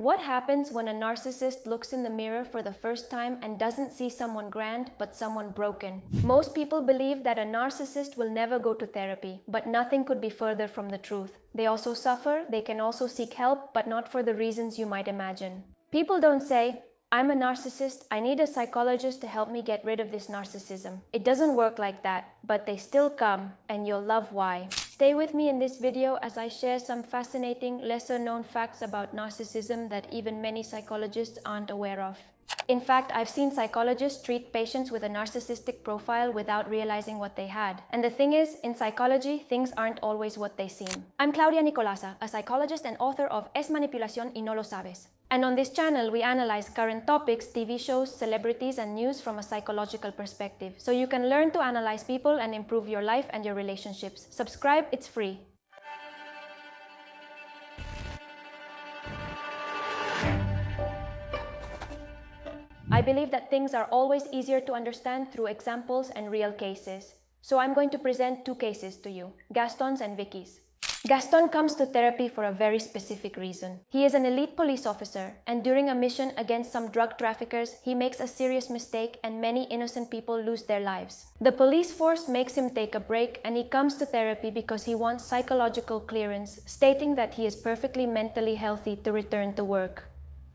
What happens when a narcissist looks in the mirror for the first time and doesn't see someone grand, but someone broken? Most people believe that a narcissist will never go to therapy, but nothing could be further from the truth. They also suffer, they can also seek help, but not for the reasons you might imagine. People don't say, "I'm a narcissist, I need a psychologist to help me get rid of this narcissism." It doesn't work like that, but they still come, and you'll love why. Stay with me in this video as I share some fascinating, lesser-known facts about narcissism that even many psychologists aren't aware of. In fact, I've seen psychologists treat patients with a narcissistic profile without realizing what they had. And the thing is, in psychology, things aren't always what they seem. I'm Claudia Nicolasa, a psychologist and author of Es Manipulación y No Lo Sabes. And on this channel, we analyze current topics, TV shows, celebrities, and news from a psychological perspective. So you can learn to analyze people and improve your life and your relationships. Subscribe, it's free. I believe that things are always easier to understand through examples and real cases. So I'm going to present two cases to you, Gastón's and Vicky's. Gastón comes to therapy for a very specific reason. He is an elite police officer, and during a mission against some drug traffickers, he makes a serious mistake and many innocent people lose their lives. The police force makes him take a break, and he comes to therapy because he wants psychological clearance, stating that he is perfectly mentally healthy to return to work.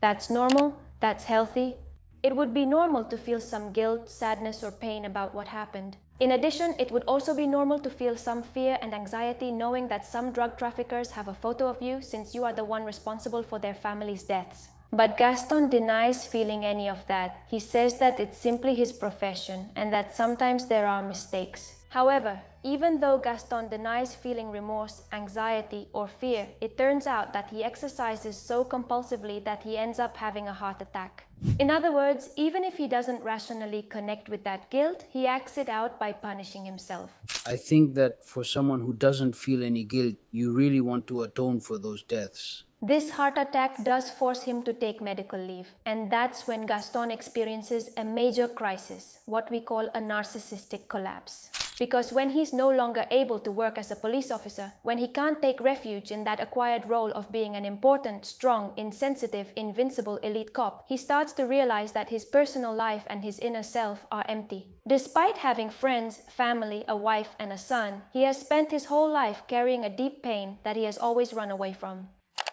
That's normal, that's healthy. It would be normal to feel some guilt, sadness, or pain about what happened. In addition, it would also be normal to feel some fear and anxiety knowing that some drug traffickers have a photo of you since you are the one responsible for their family's deaths. But Gastón denies feeling any of that. He says that it's simply his profession and that sometimes there are mistakes. However, even though Gastón denies feeling remorse, anxiety, or fear, it turns out that he exercises so compulsively that he ends up having a heart attack. In other words, even if he doesn't rationally connect with that guilt, he acts it out by punishing himself. I think that for someone who doesn't feel any guilt, you really want to atone for those deaths. This heart attack does force him to take medical leave, and that's when Gastón experiences a major crisis, what we call a narcissistic collapse. Because when he's no longer able to work as a police officer, when he can't take refuge in that acquired role of being an important, strong, insensitive, invincible elite cop, he starts to realize that his personal life and his inner self are empty. Despite having friends, family, a wife, and a son, he has spent his whole life carrying a deep pain that he has always run away from.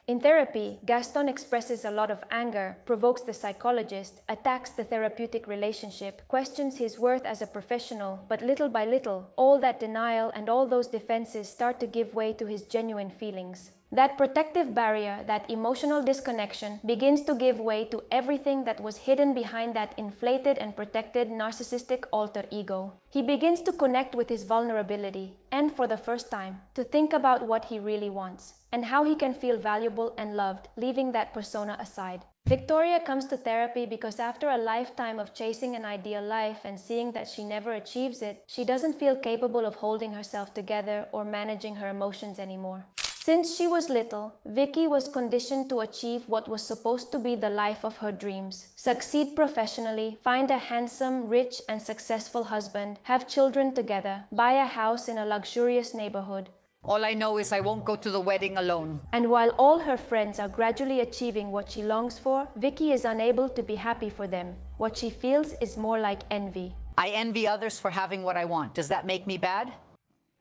In therapy, Gastón expresses a lot of anger, provokes the psychologist, attacks the therapeutic relationship, questions his worth as a professional, but little by little, all that denial and all those defenses start to give way to his genuine feelings. That protective barrier, that emotional disconnection, begins to give way to everything that was hidden behind that inflated and protected narcissistic alter ego. He begins to connect with his vulnerability, and for the first time, to think about what he really wants, and how he can feel valuable and loved, leaving that persona aside. Victoria comes to therapy because after a lifetime of chasing an ideal life and seeing that she never achieves it, she doesn't feel capable of holding herself together or managing her emotions anymore. Since she was little, Vicky was conditioned to achieve what was supposed to be the life of her dreams. Succeed professionally, find a handsome, rich, and successful husband, have children together, buy a house in a luxurious neighborhood. All I know is I won't go to the wedding alone. And while all her friends are gradually achieving what she longs for, Vicky is unable to be happy for them. What she feels is more like envy. I envy others for having what I want. Does that make me bad?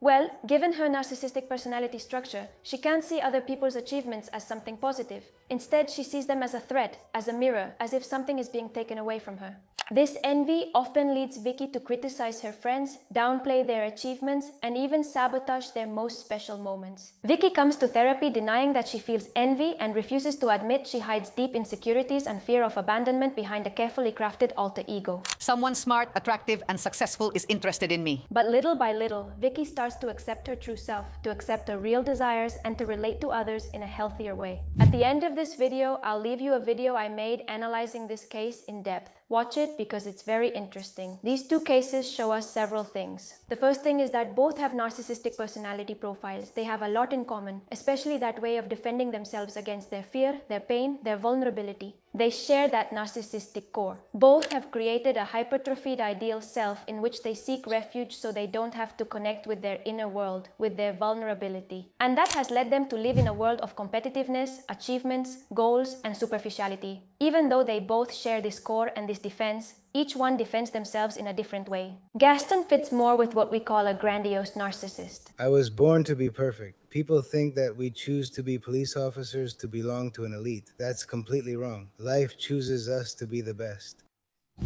Well, given her narcissistic personality structure, she can't see other people's achievements as something positive. Instead, she sees them as a threat, as a mirror, as if something is being taken away from her. This envy often leads Vicky to criticize her friends, downplay their achievements, and even sabotage their most special moments. Vicky comes to therapy denying that she feels envy and refuses to admit she hides deep insecurities and fear of abandonment behind a carefully crafted alter ego. Someone smart, attractive, and successful is interested in me. But little by little, Vicky starts to accept her true self, to accept her real desires, and to relate to others in a healthier way. At the end of this video, I'll leave you a video I made analyzing this case in depth. Watch it because it's very interesting. These two cases show us several things. The first thing is that both have narcissistic personality profiles. They have a lot in common, especially that way of defending themselves against their fear, their pain, their vulnerability. They share that narcissistic core. Both have created a hypertrophied ideal self in which they seek refuge so they don't have to connect with their inner world, with their vulnerability. And that has led them to live in a world of competitiveness, achievements, goals, and superficiality. Even though they both share this core and this defense, each one defends themselves in a different way. Gastón fits more with what we call a grandiose narcissist. I was born to be perfect. People think that we choose to be police officers to belong to an elite. That's completely wrong. Life chooses us to be the best.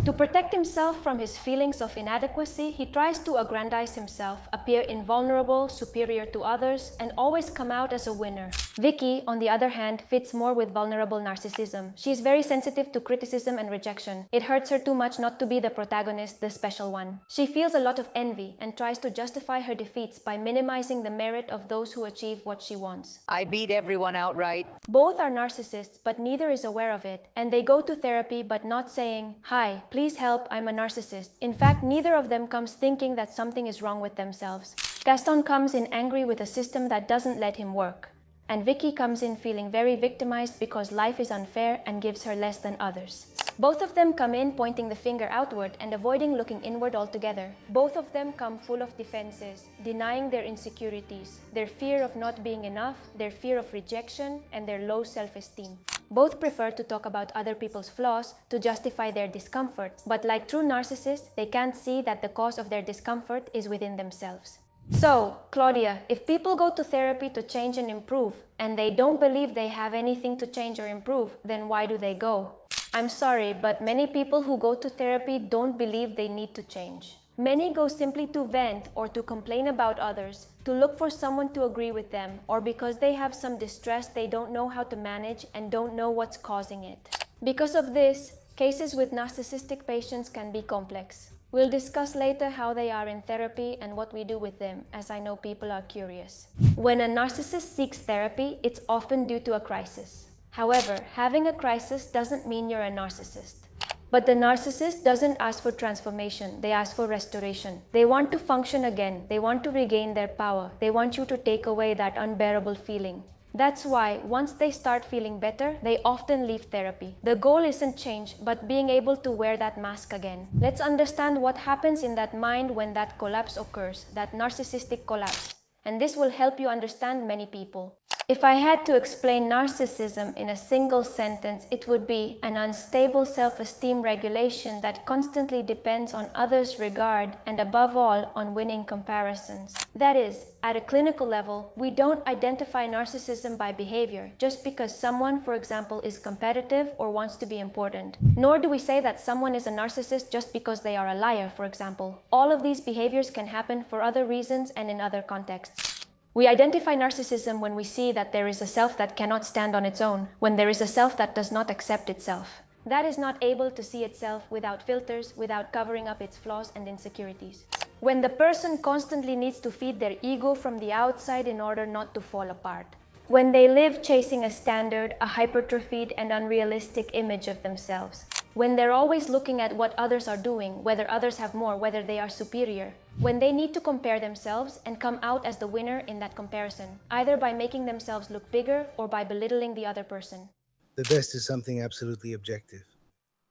To protect himself from his feelings of inadequacy, he tries to aggrandize himself, appear invulnerable, superior to others, and always come out as a winner. Vicky, on the other hand, fits more with vulnerable narcissism. She is very sensitive to criticism and rejection. It hurts her too much not to be the protagonist, the special one. She feels a lot of envy and tries to justify her defeats by minimizing the merit of those who achieve what she wants. I beat everyone outright. Both are narcissists, but neither is aware of it, and they go to therapy but not saying, "Hi, please help, I'm a narcissist." In fact, neither of them comes thinking that something is wrong with themselves. Gastón comes in angry with a system that doesn't let him work. And Vicky comes in feeling very victimized because life is unfair and gives her less than others. Both of them come in pointing the finger outward and avoiding looking inward altogether. Both of them come full of defenses, denying their insecurities, their fear of not being enough, their fear of rejection, and their low self-esteem. Both prefer to talk about other people's flaws to justify their discomfort, but like true narcissists, they can't see that the cause of their discomfort is within themselves. So, Claudia, if people go to therapy to change and improve, and they don't believe they have anything to change or improve, then why do they go? I'm sorry, but many people who go to therapy don't believe they need to change. Many go simply to vent or to complain about others, to look for someone to agree with them, or because they have some distress they don't know how to manage and don't know what's causing it. Because of this, cases with narcissistic patients can be complex. We'll discuss later how they are in therapy and what we do with them, as I know people are curious. When a narcissist seeks therapy, it's often due to a crisis. However, having a crisis doesn't mean you're a narcissist. But the narcissist doesn't ask for transformation, they ask for restoration. They want to function again, they want to regain their power, they want you to take away that unbearable feeling. That's why, once they start feeling better, they often leave therapy. The goal isn't change, but being able to wear that mask again. Let's understand what happens in that mind when that collapse occurs, that narcissistic collapse. And this will help you understand many people. If I had to explain narcissism in a single sentence, it would be an unstable self-esteem regulation that constantly depends on others' regard and above all on winning comparisons. That is, at a clinical level, we don't identify narcissism by behavior just because someone, for example, is competitive or wants to be important. Nor do we say that someone is a narcissist just because they are a liar, for example. All of these behaviors can happen for other reasons and in other contexts. We identify narcissism when we see that there is a self that cannot stand on its own, when there is a self that does not accept itself, that is not able to see itself without filters, without covering up its flaws and insecurities. When the person constantly needs to feed their ego from the outside in order not to fall apart. When they live chasing a standard, a hypertrophied and unrealistic image of themselves. When they're always looking at what others are doing, whether others have more, whether they are superior. When they need to compare themselves and come out as the winner in that comparison, either by making themselves look bigger or by belittling the other person. The best is something absolutely objective.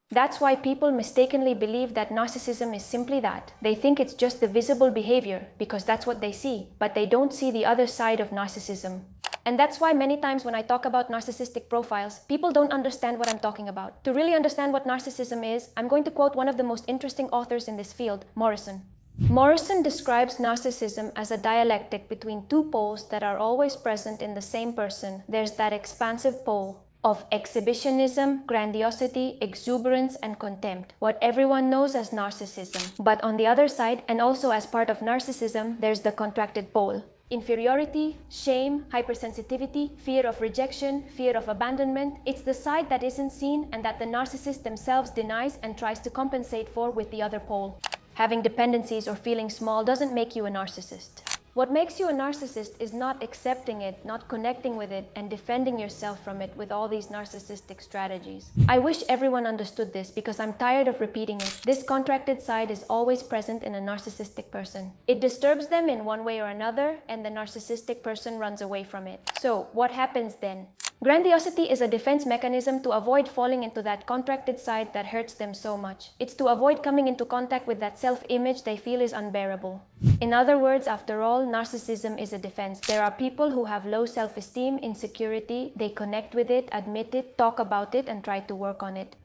That's why people mistakenly believe that narcissism is simply that. They think it's just the visible behavior because that's what they see, but they don't see the other side of narcissism. And that's why many times when I talk about narcissistic profiles, people don't understand what I'm talking about. To really understand what narcissism is, I'm going to quote one of the most interesting authors in this field, Morrison. Morrison describes narcissism as a dialectic between two poles that are always present in the same person. There's that expansive pole of exhibitionism, grandiosity, exuberance, and contempt, what everyone knows as narcissism. But on the other side, and also as part of narcissism, there's the contracted pole. Inferiority, shame, hypersensitivity, fear of rejection, fear of abandonment. It's the side that isn't seen and that the narcissist themselves denies and tries to compensate for with the other pole. Having dependencies or feeling small doesn't make you a narcissist. What makes you a narcissist is not accepting it, not connecting with it, and defending yourself from it with all these narcissistic strategies. I wish everyone understood this because I'm tired of repeating it. This contracted side is always present in a narcissistic person. It disturbs them in one way or another, and the narcissistic person runs away from it. So, what happens then? Grandiosity is a defense mechanism to avoid falling into that contracted side that hurts them so much. It's to avoid coming into contact with that self-image they feel is unbearable. In other words, after all, narcissism is a defense. There are people who have low self-esteem, insecurity, they connect with it, admit it, talk about it, and try to work on it.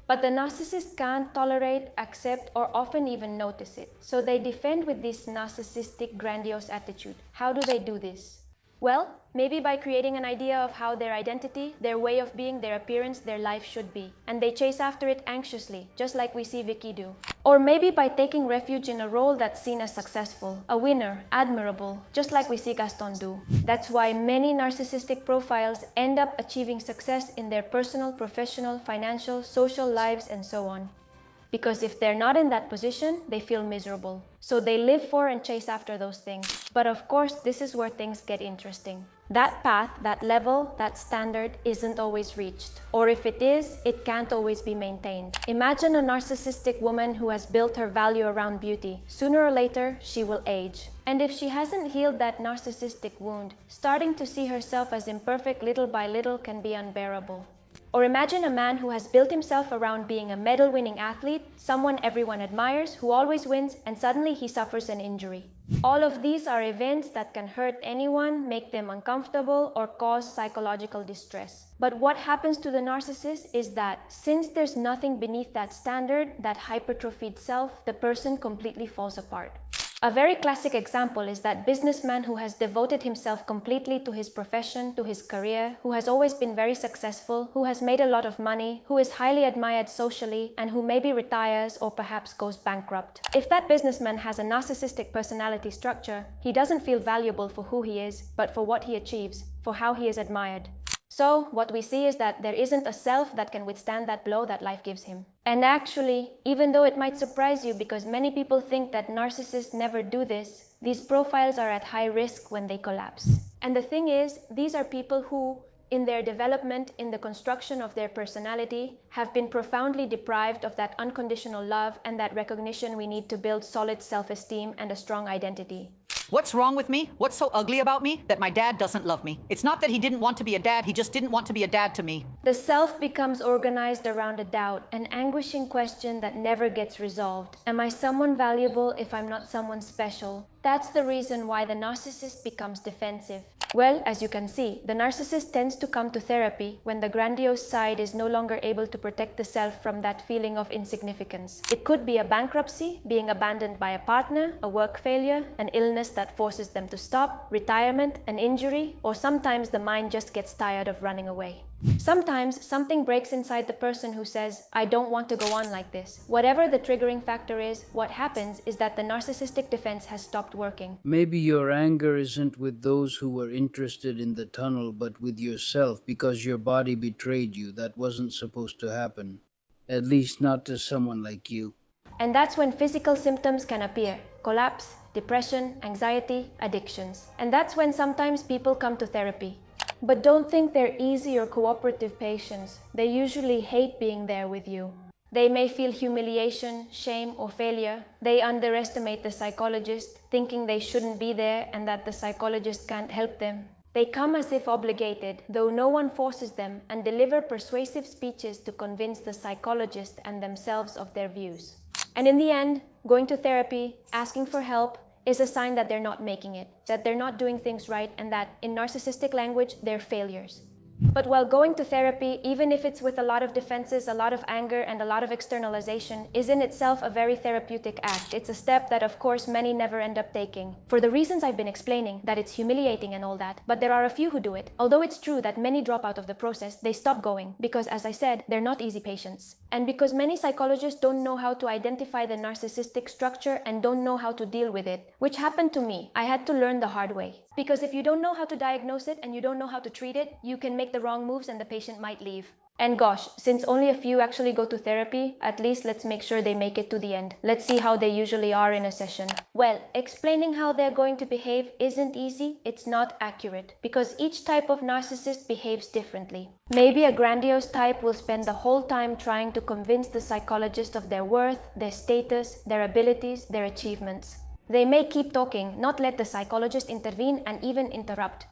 But the narcissist can't tolerate, accept, or often even notice it. So they defend with this narcissistic, grandiose attitude. How do they do this? Well, maybe by creating an idea of how their identity, their way of being, their appearance, their life should be. And they chase after it anxiously, just like we see Vicky do. Or maybe by taking refuge in a role that's seen as successful, a winner, admirable, just like we see Gastón do. That's why many narcissistic profiles end up achieving success in their personal, professional, financial, social lives, and so on. Because if they're not in that position, they feel miserable. So they live for and chase after those things. But of course, this is where things get interesting. That path, that level, that standard isn't always reached. Or if it is, it can't always be maintained. Imagine a narcissistic woman who has built her value around beauty. Sooner or later, she will age. And if she hasn't healed that narcissistic wound, starting to see herself as imperfect little by little can be unbearable. Or imagine a man who has built himself around being a medal-winning athlete, someone everyone admires, who always wins, and suddenly he suffers an injury. All of these are events that can hurt anyone, make them uncomfortable, or cause psychological distress. But what happens to the narcissist is that, since there's nothing beneath that standard, that hypertrophied self, the person completely falls apart. A very classic example is that businessman who has devoted himself completely to his profession, to his career, who has always been very successful, who has made a lot of money, who is highly admired socially, and who maybe retires or perhaps goes bankrupt. If that businessman has a narcissistic personality structure, he doesn't feel valuable for who he is, but for what he achieves, for how he is admired. So, what we see is that there isn't a self that can withstand that blow that life gives him. And actually, even though it might surprise you because many people think that narcissists never do this, these profiles are at high risk when they collapse. And the thing is, these are people who, in their development, in the construction of their personality, have been profoundly deprived of that unconditional love and that recognition we need to build solid self-esteem and a strong identity. What's wrong with me? What's so ugly about me? That my dad doesn't love me. It's not that he didn't want to be a dad, he just didn't want to be a dad to me. The self becomes organized around a doubt, an anguishing question that never gets resolved. Am I someone valuable if I'm not someone special? That's the reason why the narcissist becomes defensive. Well, as you can see, the narcissist tends to come to therapy when the grandiose side is no longer able to protect the self from that feeling of insignificance. It could be a bankruptcy, being abandoned by a partner, a work failure, an illness that forces them to stop, retirement, an injury, or sometimes the mind just gets tired of running away. Sometimes something breaks inside the person who says, I don't want to go on like this. Whatever the triggering factor is, what happens is that the narcissistic defense has stopped working. Maybe your anger isn't with those who were interested in the tunnel, but with yourself because your body betrayed you. That wasn't supposed to happen. At least not to someone like you. And that's when physical symptoms can appear. Collapse, depression, anxiety, addictions. And that's when sometimes people come to therapy. But don't think they're easy or cooperative patients. They usually hate being there with you. They may feel humiliation, shame, or failure. They underestimate the psychologist, thinking they shouldn't be there and that the psychologist can't help them. They come as if obligated, though no one forces them, and deliver persuasive speeches to convince the psychologist and themselves of their views. And in the end, going to therapy, asking for help, is a sign that they're not making it, that they're not doing things right, and that, in narcissistic language, they're failures. But while going to therapy, even if it's with a lot of defenses, a lot of anger, and a lot of externalization, is in itself a very therapeutic act. It's a step that, of course, many never end up taking. For the reasons I've been explaining, that it's humiliating and all that, but there are a few who do it. Although it's true that many drop out of the process, they stop going, because, as I said, they're not easy patients. And because many psychologists don't know how to identify the narcissistic structure and don't know how to deal with it, which happened to me. I had to learn the hard way. Because if you don't know how to diagnose it and you don't know how to treat it, you can make the wrong moves and the patient might leave. And gosh, since only a few actually go to therapy, at least let's make sure they make it to the end. Let's see how they usually are in a session. Well, explaining how they're going to behave isn't easy, it's not accurate, because each type of narcissist behaves differently. Maybe a grandiose type will spend the whole time trying to convince the psychologist of their worth, their status, their abilities, their achievements. They may keep talking, not let the psychologist intervene and even interrupt.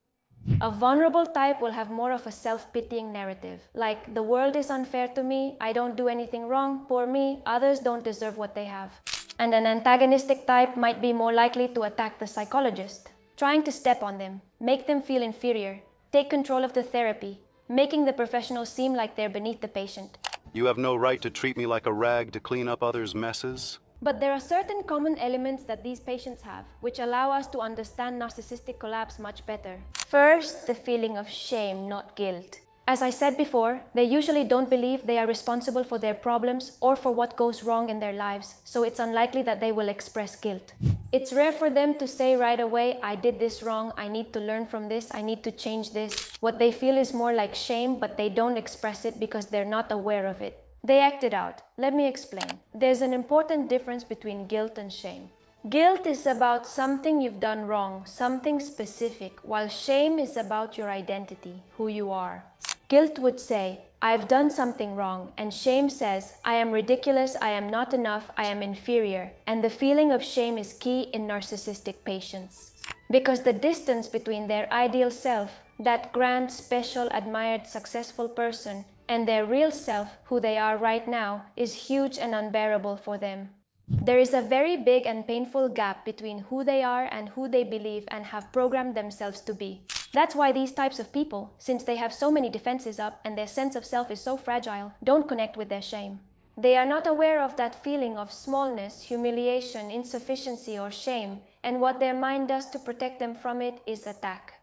A vulnerable type will have more of a self-pitying narrative, like, the world is unfair to me, I don't do anything wrong, poor me, others don't deserve what they have. And an antagonistic type might be more likely to attack the psychologist, trying to step on them, make them feel inferior, take control of the therapy, making the professional seem like they're beneath the patient. You have no right to treat me like a rag to clean up others' messes. But there are certain common elements that these patients have, which allow us to understand narcissistic collapse much better. First, the feeling of shame, not guilt. As I said before, they usually don't believe they are responsible for their problems or for what goes wrong in their lives, so it's unlikely that they will express guilt. It's rare for them to say right away, I did this wrong, I need to learn from this, I need to change this. What they feel is more like shame, but they don't express it because they're not aware of it. They act it out. Let me explain. There's an important difference between guilt and shame. Guilt is about something you've done wrong, something specific, while shame is about your identity, who you are. Guilt would say, I've done something wrong, and shame says, I am ridiculous, I am not enough, I am inferior. And the feeling of shame is key in narcissistic patients. Because the distance between their ideal self, that grand, special, admired, successful person, and their real self, who they are right now, is huge and unbearable for them. There is a very big and painful gap between who they are and who they believe and have programmed themselves to be. That's why these types of people, since they have so many defenses up and their sense of self is so fragile, don't connect with their shame. They are not aware of that feeling of smallness, humiliation, insufficiency, or shame, and what their mind does to protect them from it is attack.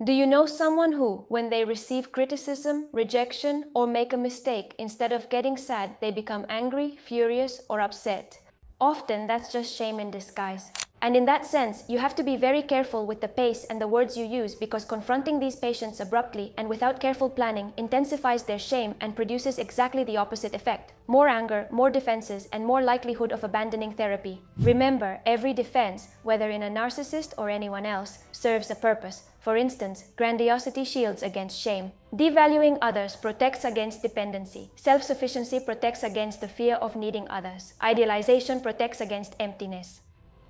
Do you know someone who, when they receive criticism, rejection, or make a mistake, instead of getting sad, they become angry, furious, or upset? Often, that's just shame in disguise. And in that sense, you have to be very careful with the pace and the words you use, because confronting these patients abruptly and without careful planning intensifies their shame and produces exactly the opposite effect. More anger, more defenses, and more likelihood of abandoning therapy. Remember, every defense, whether in a narcissist or anyone else, serves a purpose. For instance, grandiosity shields against shame. Devaluing others protects against dependency. Self-sufficiency protects against the fear of needing others. Idealization protects against emptiness.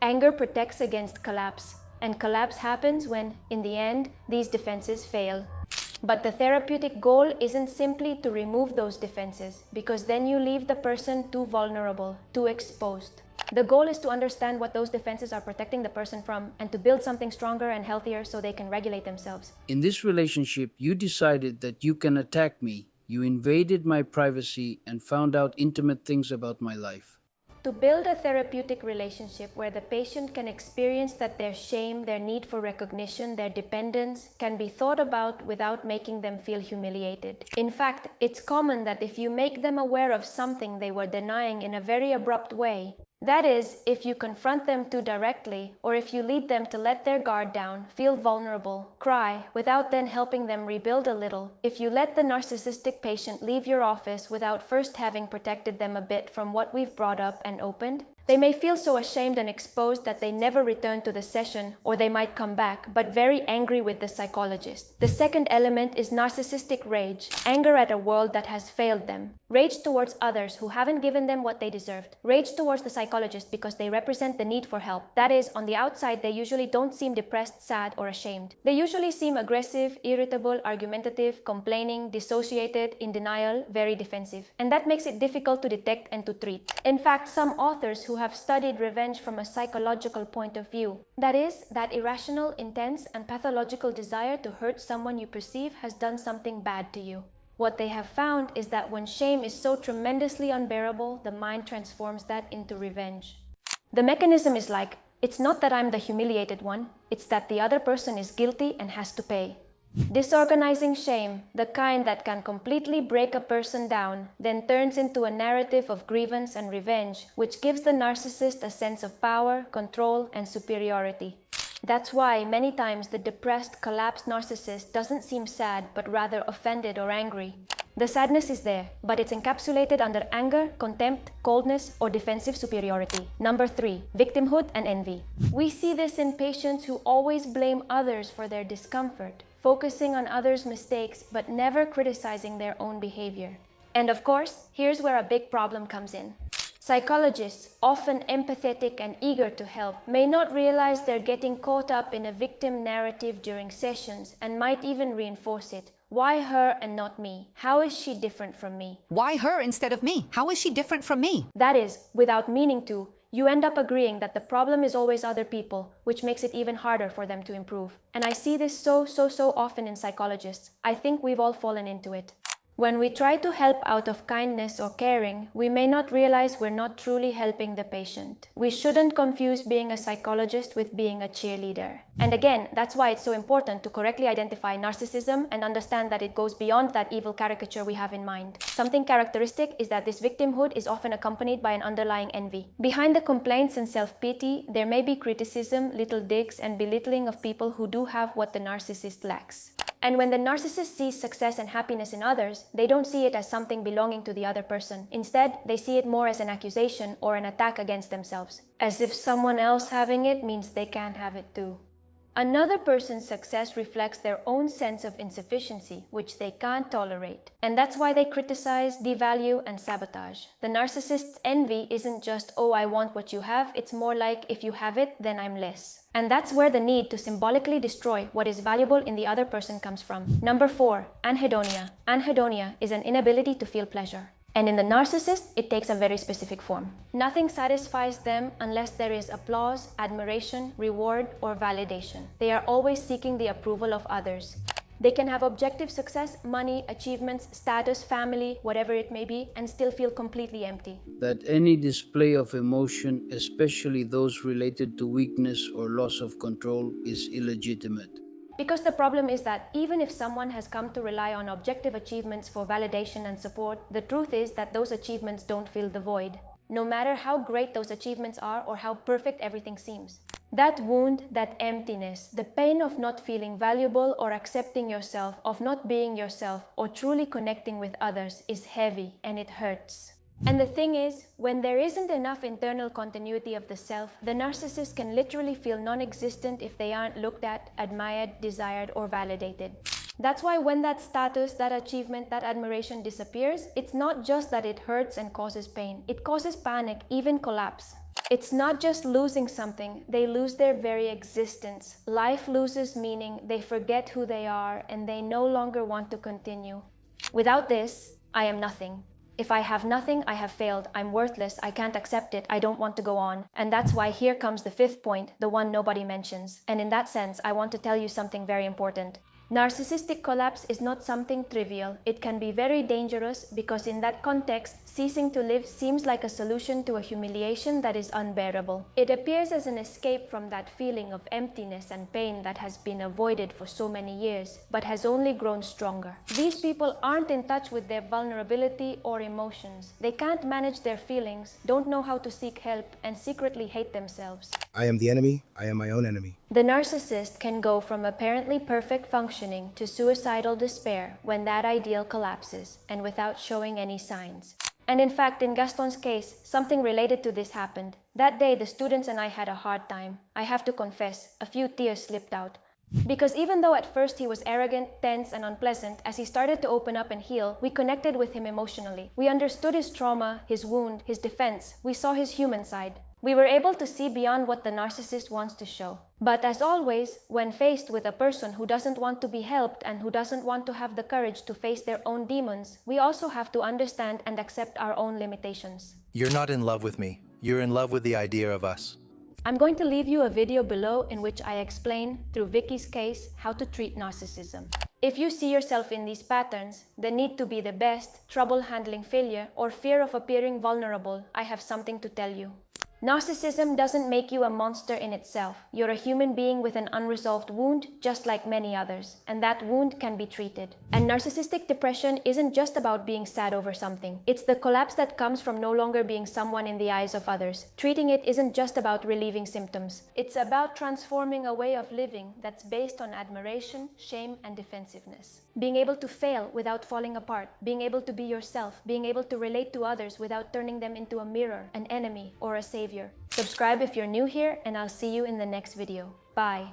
Anger protects against collapse, and collapse happens when, in the end, these defenses fail. But the therapeutic goal isn't simply to remove those defenses, because then you leave the person too vulnerable, too exposed. The goal is to understand what those defenses are protecting the person from, and to build something stronger and healthier so they can regulate themselves. In this relationship, you decided that you can attack me. You invaded my privacy and found out intimate things about my life. To build a therapeutic relationship where the patient can experience that their shame, their need for recognition, their dependence can be thought about without making them feel humiliated. In fact, it's common that if you make them aware of something they were denying in a very abrupt way, that is, if you confront them too directly, or if you lead them to let their guard down, feel vulnerable, cry, without then helping them rebuild a little, if you let the narcissistic patient leave your office without first having protected them a bit from what we've brought up and opened, they may feel so ashamed and exposed that they never return to the session, or they might come back, but very angry with the psychologist. The second element is narcissistic rage, anger at a world that has failed them. Rage towards others who haven't given them what they deserved. Rage towards the psychologist because they represent the need for help. That is, on the outside, they usually don't seem depressed, sad, or ashamed. They usually seem aggressive, irritable, argumentative, complaining, dissociated, in denial, very defensive. And that makes it difficult to detect and to treat. In fact, some authors who have studied revenge from a psychological point of view, that is, that irrational, intense, and pathological desire to hurt someone you perceive has done something bad to you. What they have found is that when shame is so tremendously unbearable, the mind transforms that into revenge. The mechanism is like, it's not that I'm the humiliated one, it's that the other person is guilty and has to pay. Disorganizing shame, the kind that can completely break a person down, then turns into a narrative of grievance and revenge, which gives the narcissist a sense of power, control, and superiority. That's why many times the depressed, collapsed narcissist doesn't seem sad, but rather offended or angry. The sadness is there, but it's encapsulated under anger, contempt, coldness, or defensive superiority. Number 3, victimhood and envy. We see this in patients who always blame others for their discomfort, focusing on others' mistakes but never criticizing their own behavior. And of course, here's where a big problem comes in. Psychologists, often empathetic and eager to help, may not realize they're getting caught up in a victim narrative during sessions and might even reinforce it. Why her and not me? How is she different from me? Why her instead of me? How is she different from me? That is, without meaning to, you end up agreeing that the problem is always other people, which makes it even harder for them to improve. And I see this so often in psychologists. I think we've all fallen into it. When we try to help out of kindness or caring, we may not realize we're not truly helping the patient. We shouldn't confuse being a psychologist with being a cheerleader. And again, that's why it's so important to correctly identify narcissism and understand that it goes beyond that evil caricature we have in mind. Something characteristic is that this victimhood is often accompanied by an underlying envy. Behind the complaints and self-pity, there may be criticism, little digs, and belittling of people who do have what the narcissist lacks. And when the narcissist sees success and happiness in others, they don't see it as something belonging to the other person. Instead, they see it more as an accusation or an attack against themselves, as if someone else having it means they can't have it too. Another person's success reflects their own sense of insufficiency, which they can't tolerate. And that's why they criticize, devalue, and sabotage. The narcissist's envy isn't just, oh, I want what you have, it's more like, if you have it, then I'm less. And that's where the need to symbolically destroy what is valuable in the other person comes from. Number 4, anhedonia. Anhedonia is an inability to feel pleasure. And in the narcissist, it takes a very specific form. Nothing satisfies them unless there is applause, admiration, reward, or validation. They are always seeking the approval of others. They can have objective success, money, achievements, status, family, whatever it may be, and still feel completely empty. That any display of emotion, especially those related to weakness or loss of control, is illegitimate. Because the problem is that even if someone has come to rely on objective achievements for validation and support, the truth is that those achievements don't fill the void, no matter how great those achievements are or how perfect everything seems. That wound, that emptiness, the pain of not feeling valuable or accepting yourself, of not being yourself or truly connecting with others is heavy and it hurts. And the thing is, when there isn't enough internal continuity of the self, the narcissist can literally feel non-existent if they aren't looked at, admired, desired, or validated. That's why when that status, that achievement, that admiration disappears, it's not just that it hurts and causes pain. It causes panic, even collapse. It's not just losing something, they lose their very existence. Life loses meaning, they forget who they are, and they no longer want to continue. Without this, I am nothing. If I have nothing, I have failed, I'm worthless, I can't accept it, I don't want to go on. And that's why here comes the 5th point, the one nobody mentions. And in that sense, I want to tell you something very important. Narcissistic collapse is not something trivial. It can be very dangerous because in that context, ceasing to live seems like a solution to a humiliation that is unbearable. It appears as an escape from that feeling of emptiness and pain that has been avoided for so many years, but has only grown stronger. These people aren't in touch with their vulnerability or emotions. They can't manage their feelings, don't know how to seek help, and secretly hate themselves. I am the enemy. I am my own enemy. The narcissist can go from apparently perfect functioning to suicidal despair when that ideal collapses and without showing any signs. And in fact, in Gaston's case, something related to this happened. That day, the students and I had a hard time. I have to confess, a few tears slipped out. Because even though at first he was arrogant, tense, and unpleasant, as he started to open up and heal, we connected with him emotionally. We understood his trauma, his wound, his defense. We saw his human side. We were able to see beyond what the narcissist wants to show. But as always, when faced with a person who doesn't want to be helped and who doesn't want to have the courage to face their own demons, we also have to understand and accept our own limitations. You're not in love with me. You're in love with the idea of us. I'm going to leave you a video below in which I explain, through Vicky's case, how to treat narcissism. If you see yourself in these patterns, the need to be the best, trouble handling failure, or fear of appearing vulnerable, I have something to tell you. Narcissism doesn't make you a monster in itself. You're a human being with an unresolved wound, just like many others, and that wound can be treated. And narcissistic depression isn't just about being sad over something. It's the collapse that comes from no longer being someone in the eyes of others. Treating it isn't just about relieving symptoms. It's about transforming a way of living that's based on admiration, shame, and defensiveness. Being able to fail without falling apart, being able to be yourself, being able to relate to others without turning them into a mirror, an enemy, or a savior. Subscribe if you're new here, and I'll see you in the next video. Bye.